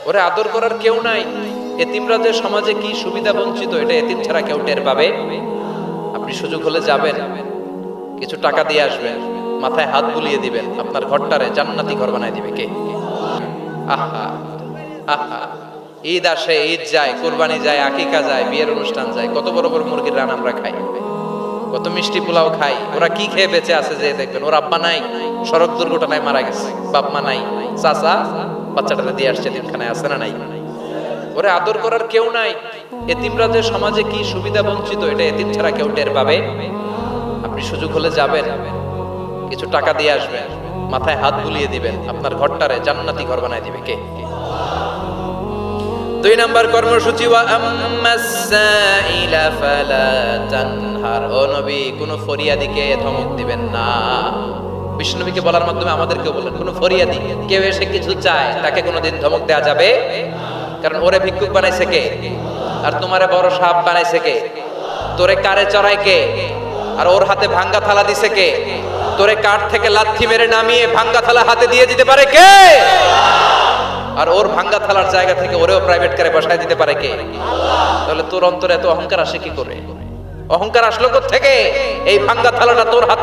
ওরে আদর করার কেউ নাই। এতিমরা যে সমাজে কি সুবিধা বঞ্চিত, এটা এতিম ছাড়া কেউ টের পাবে? আপনি সুযোগ হলে যাবেন, কিছু টাকা দিয়ে আসবেন, মাথায় হাত বুলিয়ে দিবেন, আপনার ঘরটারে জান্নাতি ঘর বানায় দিবে কে? আহা আহা, ঈদ আসে, ঈদ যায়, কোরবানি যায়, আকিকা যায়, বিয়ের অনুষ্ঠান যায়, কত বড় বড় মুরগির রান আমরা খাই, কত মিষ্টি পোলাও খাই। ওরা কি খেয়ে বেঁচে আছে যে দেখবেন, ওর আব্বা নাই, সড়ক দুর্ঘটনায় মারা গেছে, বাপ মা নাই, চাচা বাচ্চাটাকে দিয়ে আসছে এতিমখানায়, আছে না নাই? ওরে আদর করার কেউ নাই। এতিমরা যে সমাজে কি সুবিধা বঞ্চিত, এটা এতিম ছাড়া কেউ টের পাবে? আপনি সুযোগ হলে যাবেন, কিছু টাকা দিয়ে আসবেন, মাথায় হাত বুলিয়ে দিবেন, আপনার ঘরটারে জান্নাতি ঘর বানায় দিবে কে? 2 নাম্বার কর্মসূচি, ওয়া আম্মাস সাইলা ফালা তানহার। ও নবী, কোন ফরিয়াদিকে ধমক দিবেন না। বিষ্ণুনবীকে বলার মাধ্যমে আমাদেরকেও বলেন, কোন ফরিয়াদি কেউ এসে কিছু চায়, তাকে কোনোদিন ধমক দেওয়া যাবে? কারণ ওরে ভিক্ষুক বানাইছে কে? আর তোমারে বড় সাপ বানাইছে কে? তোরে কারে চড়ায় কে? আর ওর হাতে ভাঙ্গা থালা দিছে কে? তোরে কাঠ থেকে লাথি মেরে নামিয়ে ভাঙ্গা থালা হাতে দিয়ে দিতে পারে কে? আর ওর ভাঙ্গা থালার জায়গা থেকে ওরেও প্রাইভেট কারে বসায় দিতে পারে কে? তাহলে তোর অন্তরে এত অহংকার আসে কি করে? অহংকার আসলো কোথা থেকে? এই ভাঙ্গা থালাটা তোর হাতে